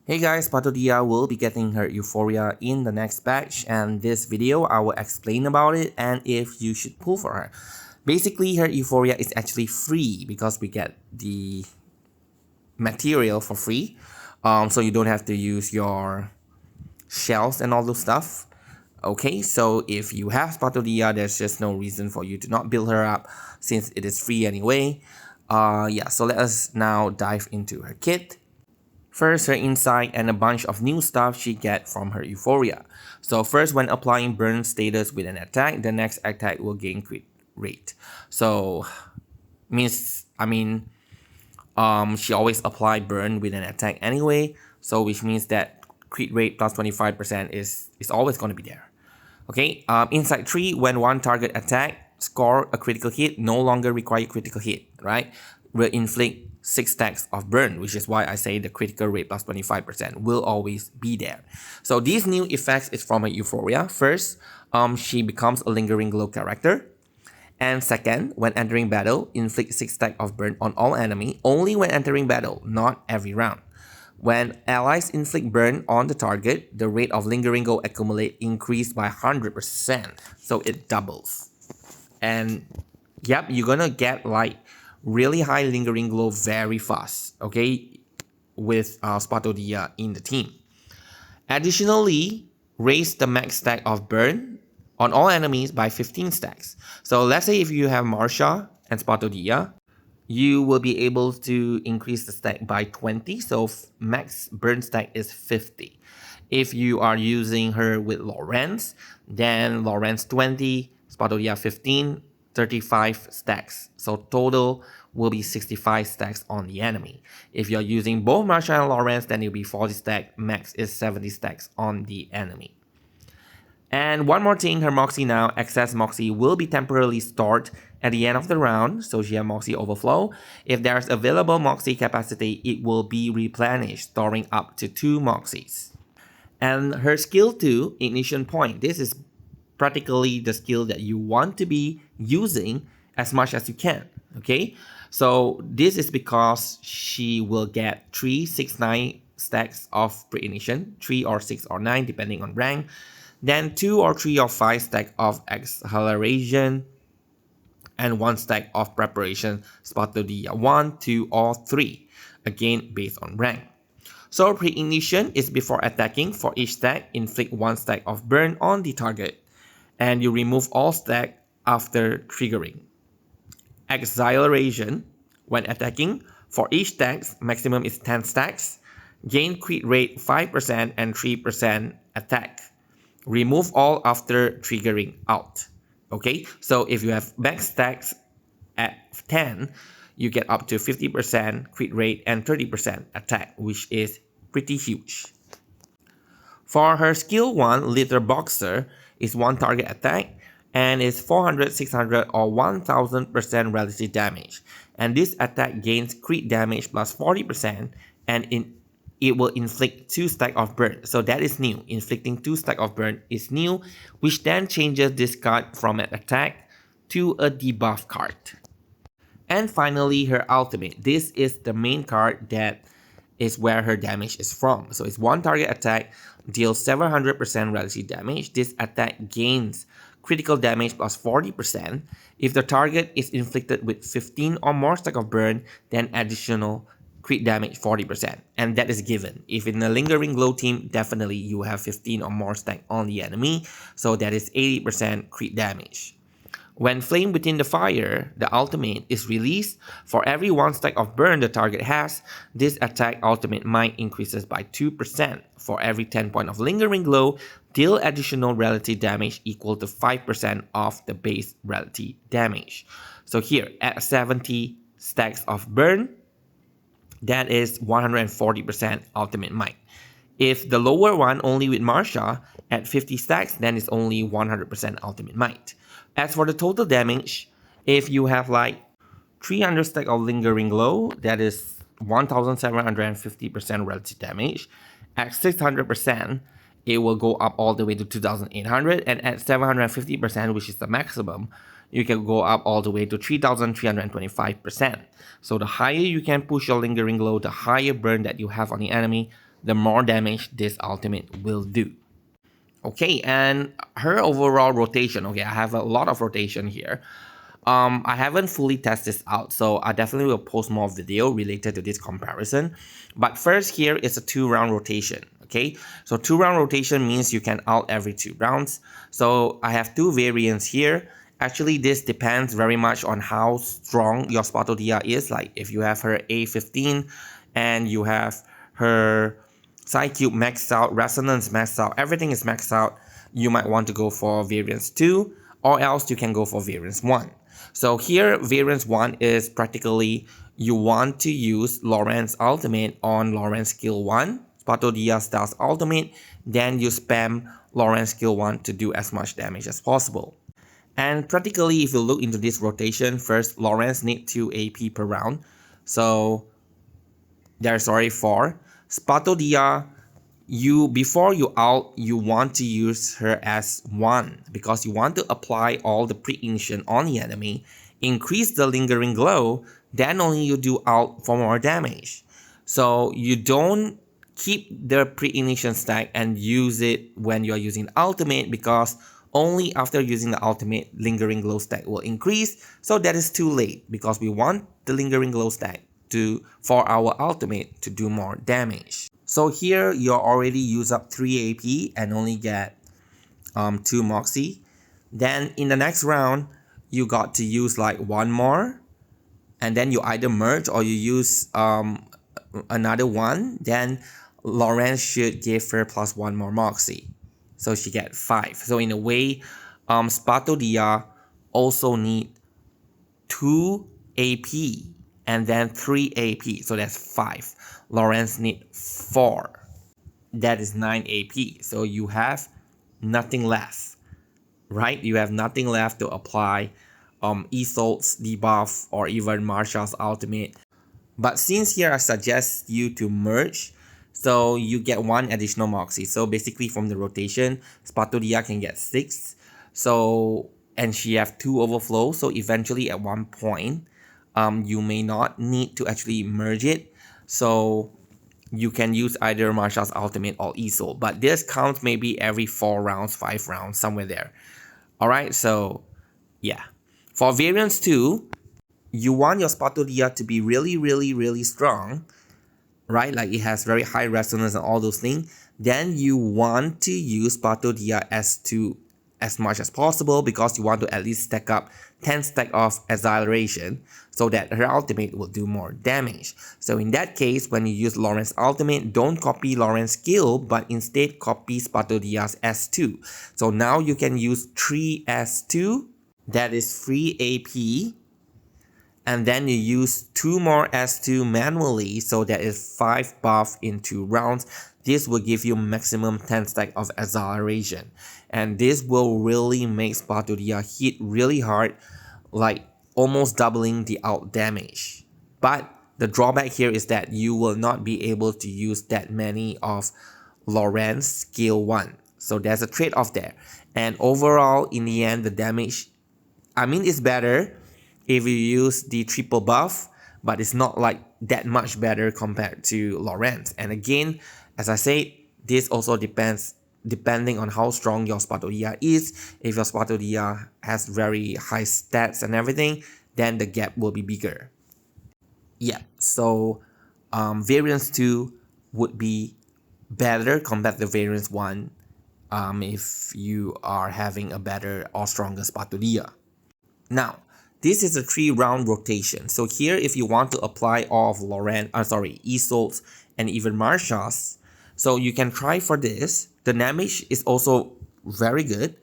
Hey guys, Spathodea will be getting her Euphoria in the next batch, and this video I will explain about it and if you should pull for her. Basically, her Euphoria is actually free because we get the material for free, so you don't have to use your shells and all those stuff. Okay, so if you have Spathodea, there's just no reason for you to not build her up since it is free anyway. Yeah, so let us now dive into her kit. First, her insight and a bunch of new stuff she get from her Euphoria. So first, when applying burn status with an attack, the next attack will gain crit rate. So she always apply burn with an attack anyway. So which means that crit rate plus 25% is always going to be there. Okay. Insight 3, when one target attack score a critical hit, no longer require critical hit, right? Will inflict 6 stacks of burn, which is why I say the critical rate plus 25% will always be there. So these new effects is from a Euphoria. First, she becomes a lingering glow character. And second, when entering battle, inflict 6 stacks of burn on all enemy, only when entering battle, not every round. When allies inflict burn on the target, the rate of lingering glow accumulate increased by 100%. So it doubles. And yep, you're gonna get like really high lingering glow very fast, okay, with Spathodea in the team. Additionally, raise the max stack of burn on all enemies by 15 stacks. So let's say if you have Marsha and Spathodea, you will be able to increase the stack by 20, so max burn stack is 50. If you are using her with Lawrence, then Lawrence 20, Spathodea 15, 35 stacks. So total will be 65 stacks on the enemy. If you're using both Marsha and Lawrence, then it'll be 40 stacks. Max is 70 stacks on the enemy. And one more thing, her Moxie now, excess Moxie will be temporarily stored at the end of the round, so she has Moxie overflow. If there's available Moxie capacity, it will be replenished, storing up to 2 Moxies. And her skill 2, Ignition Point, this is practically the skill that you want to be using as much as you can, okay? So this is because she will get 3, 6, 9 stacks of pre-ignition, 3 or 6 or 9 depending on rank, then 2 or 3 or 5 stack of acceleration, and 1 stack of preparation, Spathodea 1, 2 or 3, again based on rank. So pre-ignition is before attacking. For each stack, inflict 1 stack of burn on the target, and you remove all stack after triggering. Acceleration, when attacking, for each stack, maximum is 10 stacks, gain crit rate 5% and 3% attack. Remove all after triggering out. Okay, so if you have max stacks at 10, you get up to 50% crit rate and 30% attack, which is pretty huge. For her skill 1, Litter Boxer is 1 target attack and is 400, 600 or 1000% relative damage. And this attack gains crit damage plus 40% and it will inflict 2 stack of burn. So that is new. Inflicting 2 stack of burn is new, which then changes this card from an attack to a debuff card. And finally, her ultimate. This is the main card that is where her damage is from. So it's 1 target attack, deals 700% relative damage. This attack gains critical damage plus 40%. If the target is inflicted with 15 or more stack of burn, then additional crit damage 40%, and that is given. If in a lingering glow team, definitely you have 15 or more stack on the enemy, so that is 80% crit damage. When Flame Within the Fire, the ultimate, is released, for every 1 stack of burn the target has, this attack ultimate might increases by 2%. For every 10 point of lingering glow, deal additional relative damage equal to 5% of the base relative damage. So here, at 70 stacks of burn, that is 140% ultimate might. If the lower one, only with Marsha, at 50 stacks, then it's only 100% ultimate might. As for the total damage, if you have like 300 stack of lingering glow, that is 1750% relative damage. At 600%, it will go up all the way to 2800, and at 750%, which is the maximum, you can go up all the way to 3325%. So the higher you can push your lingering glow, the higher burn that you have on the enemy, the more damage this ultimate will do. Okay, and her overall rotation, okay, I have a lot of rotation here. I haven't fully tested this out, so I definitely will post more video related to this comparison. But first here is a 2-round rotation, okay? So 2-round rotation means you can ult every 2 rounds. So I have 2 variants here. Actually, this depends very much on how strong your Spathodea is. Like if you have her A15 and you have her Psychube maxed out, Resonance maxed out, everything is maxed out, you might want to go for variance 2, or else you can go for variance 1. So here, variance 1 is practically you want to use Lawrence ultimate on Lawrence skill 1, Spathodea styles ultimate, then you spam Lawrence skill 1 to do as much damage as possible. And practically, if you look into this rotation, first, Lawrence need 2 AP per round. So there's already 4. Spathodea, before you ult, you want to use her as 1 because you want to apply all the pre-ignition on the enemy, increase the lingering glow, then only you do ult for more damage. So you don't keep the pre-ignition stack and use it when you are using ultimate, because only after using the ultimate lingering glow stack will increase. So that is too late because we want the lingering glow stack for our ultimate to do more damage. So here you already use up 3 AP and only get 2 Moxie. Then in the next round, you got to use like 1 more, and then you either merge or you use another one. Then Lawrence should give her plus 1 more Moxie, so she get 5. So in a way, Spathodea also need 2 AP and then 3 AP, so that's 5. Lawrence need 4. That is 9 AP. So you have nothing left, right? You have nothing left to apply Isolde's debuff or even Marshal's ultimate. But since here I suggest you to merge, so you get 1 additional Moxie. So basically from the rotation, Spathodea can get 6. So, and she have 2 overflow. So eventually at one point, you may not need to actually merge it. So you can use either Marshal's ultimate or Isolde. But this counts maybe every 4 rounds, 5 rounds, somewhere there. Alright, so yeah. For variance 2, you want your Spathodea to be really strong, right? Like it has very high resonance and all those things. Then you want to use Spathodea S2 as much as possible because you want to at least stack up 10 stack of acceleration so that her ultimate will do more damage. So in that case, when you use Lawrence ultimate, don't copy Lawrence skill, but instead copy Spathodea's S2. So now you can use 3 S2, that is 3 AP, and then you use 2 more S2 manually, so that is 5 buff in 2 rounds. This will give you maximum 10 stack of acceleration. And this will really make Spathodea hit really hard, like almost doubling the ult damage. But the drawback here is that you will not be able to use that many of Lawrence skill 1. So there's a trade-off there. And overall, in the end, the damage, I mean, it's better if you use the triple buff, but it's not like that much better compared to Lawrence. And again, as I said, this also depending on how strong your Spathodea is. If your Spathodea has very high stats and everything, then the gap will be bigger. Yeah, so variance 2 would be better compared to variance 1 if you are having a better or stronger Spathodea. Now, this is a 3-round rotation. So here, if you want to apply all of Isolde's and even Marshal's, so you can try for this. The damage is also very good.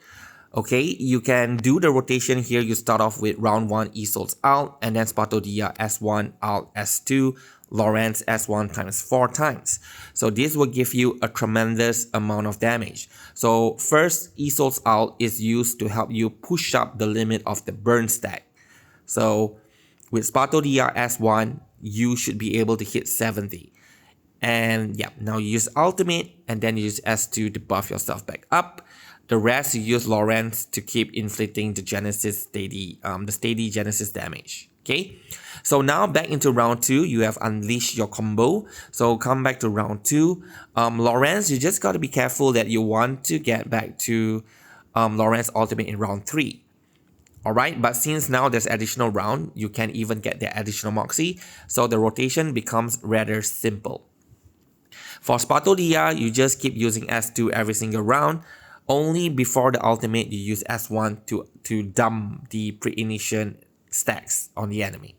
Okay, you can do the rotation here. You start off with round 1 Isolde's ult, and then Spathodea S1 ult S2, Lawrence S1 times 4 times. So this will give you a tremendous amount of damage. So first, Isolde's ult is used to help you push up the limit of the burn stack. So with Spathodea S1, you should be able to hit 70. And yeah, now you use ultimate and then you use S2 to buff yourself back up. The rest you use Lawrence to keep inflicting the Genesis steady, Genesis damage. Okay, so now back into round 2, you have unleashed your combo. So come back to round 2. Lawrence, you just got to be careful that you want to get back to Lawrence ultimate in round 3. Alright, but since now there's additional round, you can even get the additional Moxie, so the rotation becomes rather simple. For Spathodea, you just keep using S2 every single round. Only before the ultimate, you use S1 to dump the pre-ignition stacks on the enemy.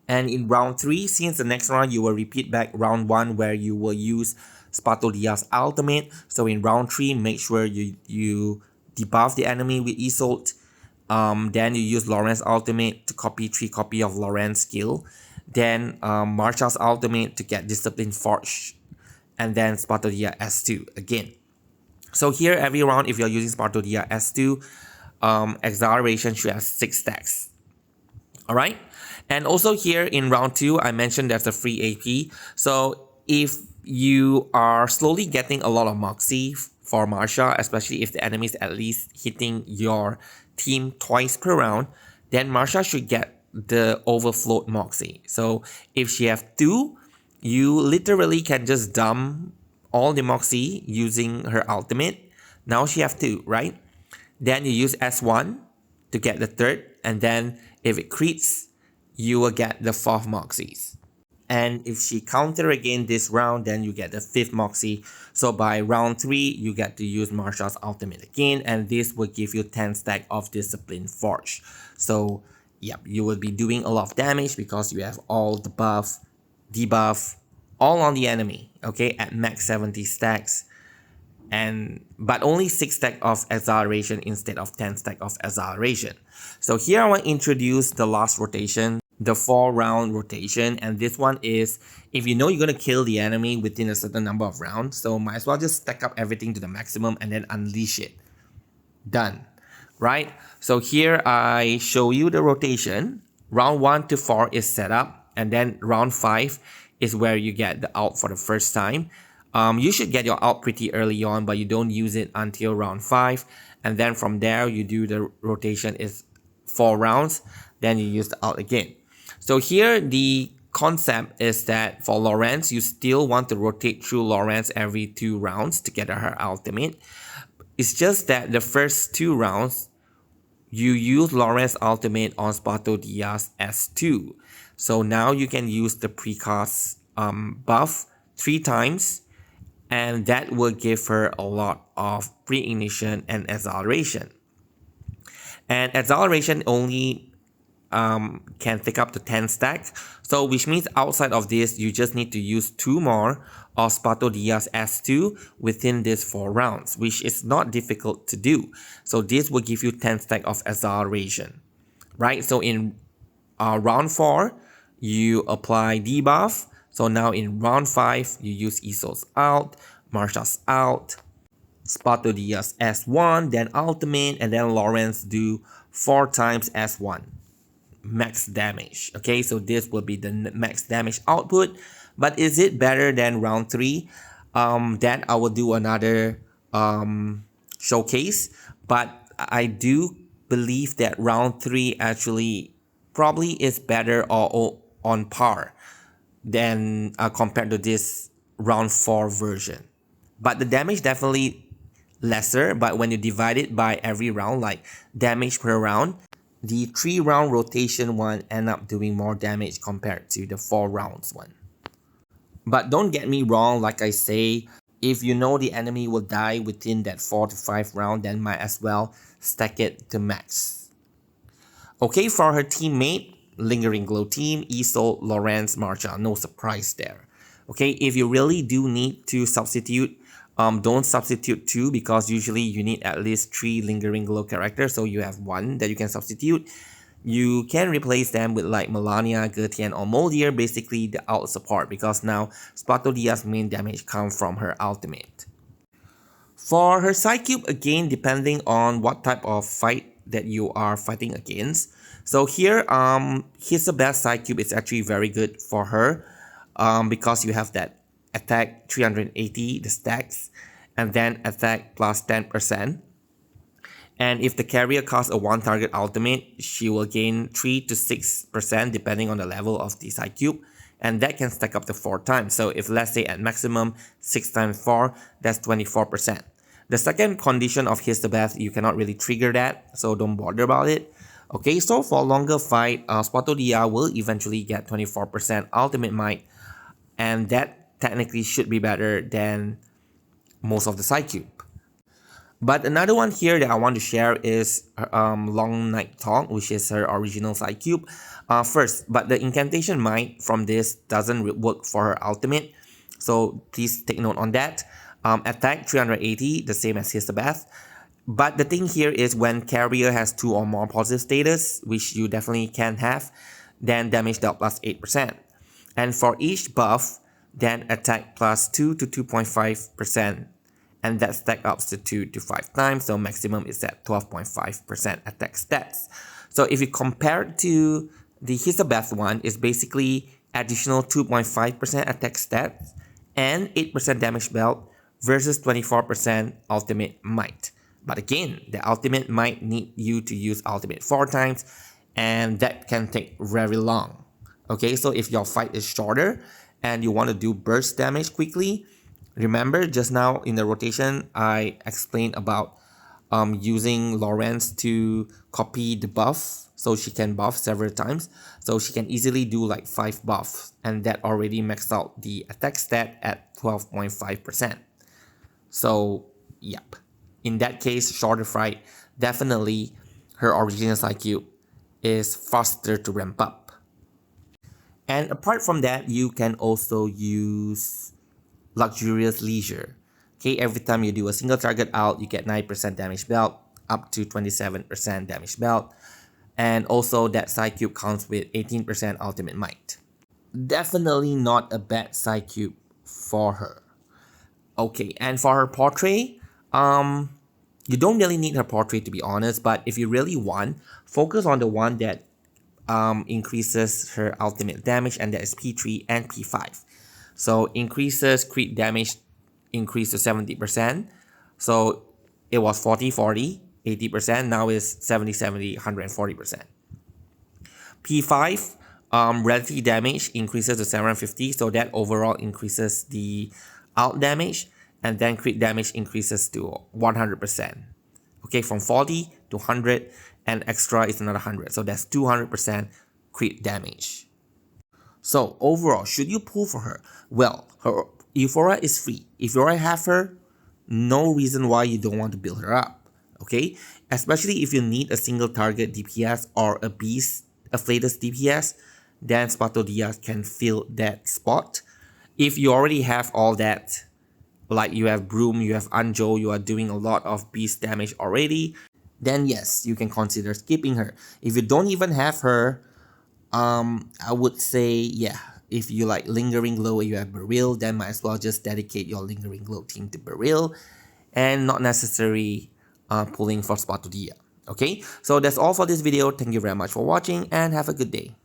And in round 3, since the next round you will repeat back round 1 where you will use Spathodea's ultimate. So in round 3, make sure you debuff the enemy with Isolt. Then you use Lawrence's ultimate to copy 3 copy of Lawrence's skill. Then Marsha's ultimate to get Discipline Forge. And then Spathodea S2 again. So here every round if you're using Spathodea S2, Acceleration should have 6 stacks. Alright? And also here in round 2, I mentioned there's a free AP. So if you are slowly getting a lot of Moxie for Marsha, especially if the enemy is at least hitting your team twice per round, then Marsha should get the overflowed Moxie. So if she have 2, you literally can just dump all the Moxie using her ultimate. Now she have 2, right? Then you use S1 to get the 3rd, and then if it crits, you will get the 4th Moxies. And if she counter again this round, then you get the 5th Moxie. So by round 3, you get to use Marsha's ultimate again, and this will give you 10 stack of Discipline Forge. So yep, you will be doing a lot of damage because you have all the buff, debuff, all on the enemy, okay, at max 70 stacks. But only 6 stack of Acceleration instead of 10 stack of Acceleration. So here I want to introduce the last rotation, the 4-round rotation, and this one is if you know you're going to kill the enemy within a certain number of rounds, so might as well just stack up everything to the maximum and then unleash it. Done. Right? So here I show you the rotation. Round 1 to 4 is set up, and then round 5 is where you get the ult for the first time. You should get your ult pretty early on, but you don't use it until round 5. And then from there, you do the rotation is 4 rounds. Then you use the ult again. So here, the concept is that for Lawrence, you still want to rotate through Lawrence every 2 rounds to get her ultimate. It's just that the first 2 rounds, you use Lawrence ultimate on Spathodea's S2. So now you can use the precast buff 3 times. And that will give her a lot of pre-ignition and acceleration. And acceleration only can take up to 10 stacks. So which means outside of this, you just need to use 2 more of Spathodea's S2 within these 4 rounds, which is not difficult to do. So this will give you 10 stacks of acceleration, right? So in round 4, you apply debuff. So now in round 5, you use Isol's ult, Marsha's ult, Spathodea's S1, then ultimate, and then Lawrence do 4 times S1. Max damage. Okay, so this will be the max damage output. But is it better than round 3? Then I will do another showcase. But I do believe that round 3 actually probably is better or on par than compared to this round 4 version. But the damage definitely lesser, but when you divide it by every round, like damage per round, the 3-round rotation one end up doing more damage compared to the 4 rounds one. But don't get me wrong, like I say, if you know the enemy will die within that 4 to 5 round, then might as well stack it to max. Okay, for her teammate, Lingering Glow team, Isol, Lawrence, Marsha, no surprise there. Okay, if you really do need to substitute, don't substitute 2 because usually you need at least 3 Lingering Glow characters, so you have 1 that you can substitute. You can replace them with like Melania, Gertian, or Moldier, basically the ult support, because now Spathodea's main damage comes from her ultimate. For her Psychube, again, depending on what type of fight that you are fighting against. So here, he's the best Psychube. It's actually very good for her because you have that attack 380, the stacks, and then attack plus 10%. And if the carrier casts a 1 target ultimate, she will gain 3 to 6% depending on the level of the Psychube. And that can stack up to 4 times. So if let's say at maximum 6 times 4, that's 24%. The second condition of Histobath, you cannot really trigger that, so don't bother about it. Okay, so for a longer fight, Spathodea will eventually get 24% ultimate might, and that technically should be better than most of the Psychube. But another one here that I want to share is Long Night Talk, which is her original Psychube. First, but the incantation might from this doesn't work for her ultimate, so please take note on that. Attack 380, the same as Histobath. But the thing here is when carrier has 2 or more positive status, which you definitely can have, then damage dealt plus 8%. And for each buff, then attack plus 2 to 2.5%. And that stack up to 2 to 5 times, so maximum is at 12.5% attack stats. So if you compare it to the Histobath one, it's basically additional 2.5% attack stats and 8% damage belt versus 24% ultimate might. But again, the ultimate might need you to use ultimate 4 times, and that can take very long. Okay, so if your fight is shorter and you want to do burst damage quickly, remember just now in the rotation, I explained about using Lawrence to copy the buff so she can buff several times. So she can easily do like 5 buffs, and that already maxed out the attack stat at 12.5%. So, yep. In that case, shorter fight, definitely her original Psychube is faster to ramp up. And apart from that, you can also use Luxurious Leisure. Okay, every time you do a single target out, you get 9% damage belt, up to 27% damage belt. And also that Psychube counts with 18% ultimate might. Definitely not a bad Psychube for her. Okay, and for her portrait, you don't really need her portrait to be honest, but if you really want, focus on the one that increases her ultimate damage, and that is P3 and P5. So increases crit damage increase to 70%. So it was 40-40, 80%, now is 70-70, 140%. P5, relative damage increases to 750, so that overall increases the out damage, and then crit damage increases to 100%. Okay, from 40 to 100, and extra is another 100, so that's 200% crit damage. So overall, should you pull for her? Well, her Euphoria is free. If you already have her, no reason why you don't want to build her up. Okay, especially if you need a single target DPS or a beast, a Flatus DPS, then Spathodea can fill that spot. If you already have all that, like you have Broom, you have Anjo, you are doing a lot of beast damage already, then yes, you can consider skipping her. If you don't even have her, I would say, yeah, if you like Lingering Glow and you have Beryl, then might as well just dedicate your Lingering Glow team to Beryl and not necessarily pulling for Spathodea. Okay, so that's all for this video. Thank you very much for watching and have a good day.